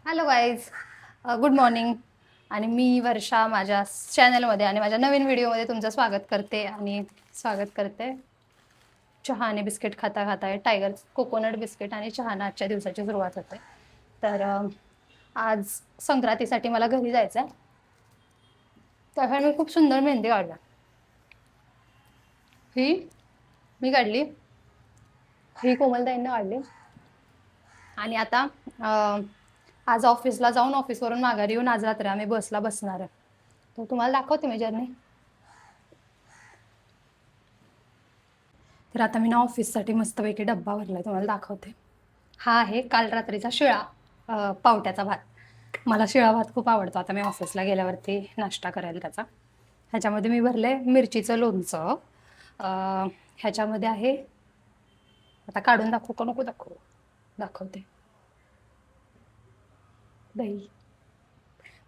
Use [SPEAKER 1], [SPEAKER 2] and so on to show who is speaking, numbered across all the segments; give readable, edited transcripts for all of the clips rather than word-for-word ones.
[SPEAKER 1] Hello guys, good morning. आणि मी वर्षा माझ्या चॅनलमध्ये आणि माझ्या नवीन व्हिडिओमध्ये तुमचं स्वागत करते. चहा आणि बिस्किट खाता खाता टायगर कोकोनट बिस्किट आणि चहानं आजच्या दिवसाची सुरुवात होते. तर आज संक्रांतीसाठी मला घरी जायचं आहे. त्यासाठी मी खूप सुंदर मेहंदी काढल्या. ही मी काढली, ही कोमलताईंनी काढली. आणि आता आज ऑफिसला जाऊन ऑफिसवरून माघारी येऊन आज रात्री आम्ही बसला बसणार आहे. तर तुम्हाला दाखवते मी जर्नी. तर आता मी ना ऑफिससाठी मस्तपैकी डब्बा भरलाय, तुम्हाला दाखवते. हा आहे काल रात्रीचा शिळा पावट्याचा भात. मला शिळा भात खूप आवडतो. आता मी ऑफिसला गेल्यावरती नाश्ता करेल त्याचा. ह्याच्यामध्ये मी भरले मिरचीचं लोणचं. ह्याच्यामध्ये आहे, आता काढून दाखवू का नको दाखवते, दही.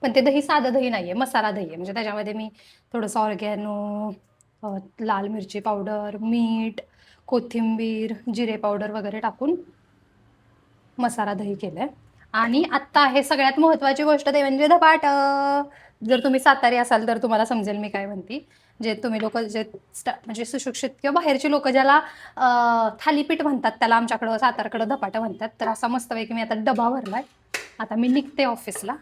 [SPEAKER 1] पण ते दही साधं दही नाहीये, मसाला दही आहे. म्हणजे त्याच्यामध्ये मी थोडंसं ऑर्गॅनो, लाल मिरची पावडर, मीठ, कोथिंबीर, जिरे पावडर वगैरे टाकून मसाला दही केलंय. आणि आत्ता आहे सगळ्यात महत्त्वाची गोष्ट, ते म्हणजे धपाट. जर तुम्ही सातारी असाल तर तुम्हाला समजेल मी काय म्हणते. जे तुम्ही लोक जे म्हणजे सुशिक्षित किंवा बाहेरची लोक ज्याला थालीपीठ म्हणतात, त्याला आमच्याकडं सातारकडं धपाटं म्हणतात. तर असा मस्तपैकी मी आता डबा भरलाय. आता मी निघते ऑफिसला.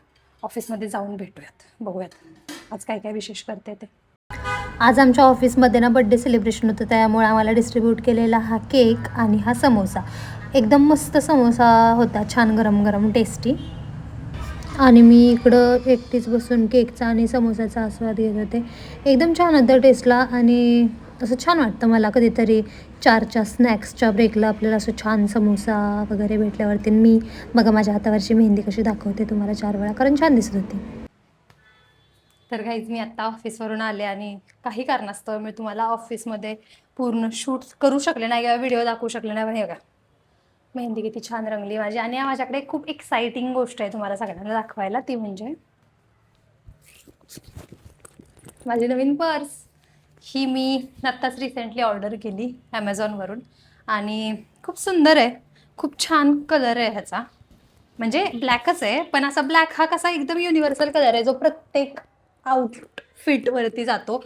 [SPEAKER 1] ऑफिसमध्ये जाऊन भेटूयात, बघूयात आज काय काय विशेष करते ते. आज आमच्या ऑफिसमध्ये ना बड्डे सेलिब्रेशन होतं, त्यामुळे आम्हाला डिस्ट्रीब्यूट केलेला हा केक आणि हा समोसा. एकदम मस्त समोसा होता, छान गरम गरम टेस्टी. आणि मी इकडं एकटीच बसून केकचा आणि समोसाचा आस्वाद घेत होते. एकदम छान होतं टेस्टला. आणि असं छान वाटतं मला कधीतरी 4च्या स्नॅक्सच्या ब्रेकला आपल्याला असं छान समोसा वगैरे भेटल्यावरती. मी बघा माझ्या हातावरची मेहंदी कशी दाखवते तुम्हाला 4 वेळा, कारण छान दिसत होती. तर काहीच मी आत्ता ऑफिसवरून आले आणि काही कारणास्तव मी तुम्हाला ऑफिसमध्ये पूर्ण शूट करू शकले नाही किंवा व्हिडिओ दाखवू शकले नाही. पण हे बघा मेहंदी किती छान रंगली माझी. आणि माझ्याकडे खूप एक्साइटिंग गोष्ट आहे तुम्हाला सगळ्यांना दाखवायला, ती म्हणजे माझी नवीन पर्स. ही मी आत्ताच रिसेंटली ऑर्डर केली ॲमेझॉनवरून आणि खूप सुंदर आहे. खूप छान कलर आहे ह्याचा. म्हणजे ब्लॅकच आहे, पण असा ब्लॅक हा कसा एकदम युनिव्हर्सल कलर आहे जो प्रत्येक आउटफिटवरती जातो.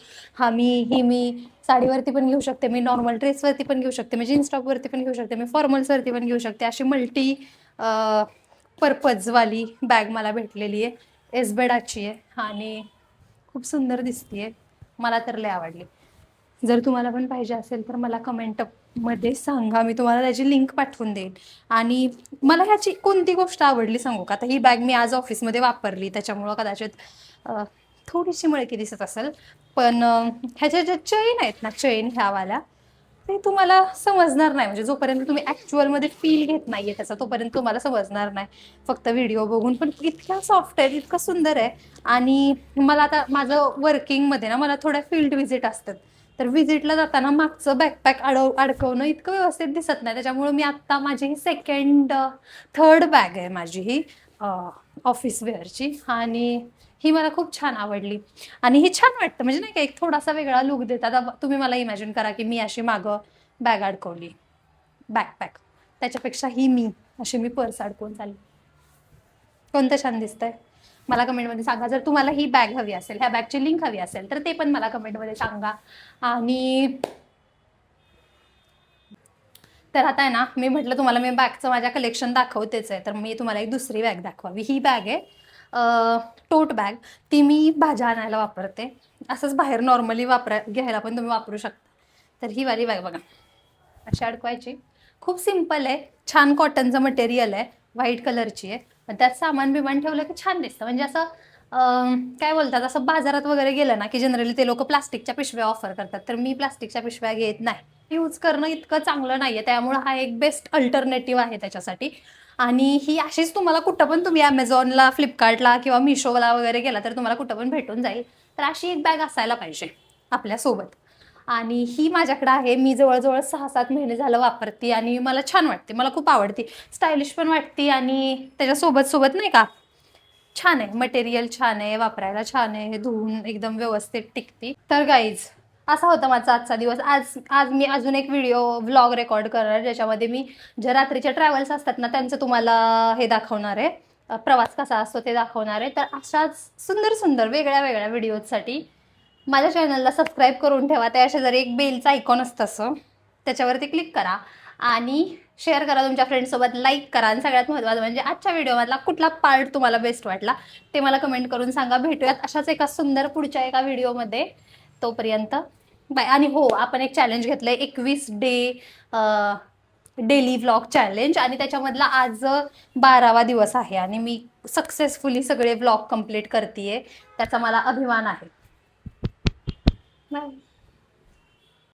[SPEAKER 1] मी साडीवरती पण घेऊ शकते, मी नॉर्मल ड्रेसवरती पण घेऊ शकते, मी जीन्स टॉपवरती पण घेऊ शकते, मी फॉर्मल्सवरती पण घेऊ शकते. अशी मल्टी पर्पजवाली बॅग मला भेटलेली आहे. एसबेडाची आहे आणि खूप सुंदर दिसतीये. मला तर लय आवडली. जर तुम्हाला पण पाहिजे असेल तर मला कमेंटमध्ये सांगा, मी तुम्हाला त्याची लिंक पाठवून देईन. आणि मला ह्याची कोणती गोष्ट आवडली सांगू का? आता ही बॅग मी आज ऑफिसमध्ये वापरली, त्याच्यामुळं कदाचित थोडीशी मळकी दिसत असेल. पण ह्याच्या ज्या चेन आहेत ना, चेन ह्यावाल्या, ते तुम्हाला समजणार नाही. म्हणजे जोपर्यंत तुम्ही ॲक्च्युअलमध्ये फील घेत नाहीये त्याचा, तोपर्यंत तुम्हाला समजणार नाही फक्त व्हिडिओ बघून. पण इतक्या सॉफ्ट आहे, इतकं सुंदर आहे. आणि मला आता माझं वर्किंगमध्ये ना मला थोड्या फील्ड व्हिजिट असतात. तर व्हिजिटला जाताना मागचं बॅकपॅक अडकवणं इतकं व्यवस्थित दिसत नाही. त्याच्यामुळे मी आत्ता माझी ही थर्ड बॅग आहे माझी ही ऑफिस वेअरची. आणि ही मला खूप छान आवडली. आणि ही छान वाटतं, म्हणजे नाही का एक थोडासा वेगळा लुक देतात. आता तुम्ही मला इमॅजिन करा की मी अशी मागं बॅग अडकवली, बॅकपॅक, त्याच्यापेक्षा मी अशी पर्स अडकवून चालली. कोणतं छान दिसतंय? मला कमेंटमध्ये सांगा. जर तुम्हाला ही बॅग हवी असेल, ह्या बॅगची लिंक हवी असेल तर ते पण मला कमेंटमध्ये सांगा. आणि तर आता आहे ना, मी म्हटलं तुम्हाला मी बॅगचं माझ्या कलेक्शन दाखवतेच आहे, तर मी तुम्हाला एक दुसरी बॅग दाखवावी. ही बॅग आहे टोट बॅग. ती मी भाज्या आणायला वापरते. असंच बाहेर नॉर्मली घ्यायला पण तुम्ही वापरू शकता. तर ही वाली बॅग बघा, अशी अडकवायची. खूप सिम्पल आहे, छान कॉटनचं मटेरियल आहे, व्हाईट कलरची आहे. पण त्यात सामान बिमान ठेवलं की छान दिसतं. म्हणजे असं काय बोलतात, असं बाजारात वगैरे गेलं ना की जनरली ते लोक प्लास्टिकच्या पिशव्या ऑफर करतात. तर मी प्लास्टिकच्या पिशव्या घेत नाही. यूज करणं इतकं चांगलं नाहीये, त्यामुळे हा एक बेस्ट अल्टरनेटिव्ह आहे त्याच्यासाठी. आणि ही अशीच तुम्हाला कुठं पण, तुम्ही ॲमेझॉनला, फ्लिपकार्टला किंवा मिशोला वगैरे गेला तर तुम्हाला कुठं पण भेटून जाईल. तर अशी एक बॅग असायला पाहिजे आपल्यासोबत. आणि ही माझ्याकडे आहे, मी जवळजवळ 6-7 महिने झालं वापरते आणि मला छान वाटते, मला खूप आवडते. स्टायलिश पण वाटते आणि त्याच्यासोबत नाही का छान आहे, मटेरियल छान आहे, वापरायला छान आहे, धुवून एकदम व्यवस्थित टिकते. तर गाईज, असा होता माझा आजचा दिवस. आज मी अजून एक व्लॉग रेकॉर्ड करणार, ज्याच्यामध्ये मी ज्या रात्रीच्या ट्रॅव्हल्स असतात ना त्यांचं तुम्हाला हे दाखवणार आहे, प्रवास कसा असतो ते दाखवणार आहे. तर अशाच सुंदर सुंदर वेगळ्या वेगळ्या व्हिडिओजसाठी माझ्या चॅनलला सबस्क्राईब करून ठेवा. त्या शेजारी एक बेलचा आयकॉन असतं असं, त्याच्यावरती क्लिक करा आणि शेअर करा तुमच्या फ्रेंड्ससोबत, लाईक करा. आणि सगळ्यात महत्त्वाचं म्हणजे आजच्या व्हिडिओमधला कुठला पार्ट तुम्हाला बेस्ट वाटला ते मला कमेंट करून सांगा. भेटूयात अशाच एका सुंदर पुढच्या एका व्हिडिओमध्ये. तोपर्यंत बाय. आणि हो, आपण एक चॅलेंज घेतलं आहे, 21 डे डेली व्लॉग चॅलेंज, आणि त्याच्यामधला आज 12वा दिवस आहे आणि मी सक्सेसफुली सगळे व्लॉग कंप्लीट करते आहे. त्याचा मला अभिमान आहे. बाय.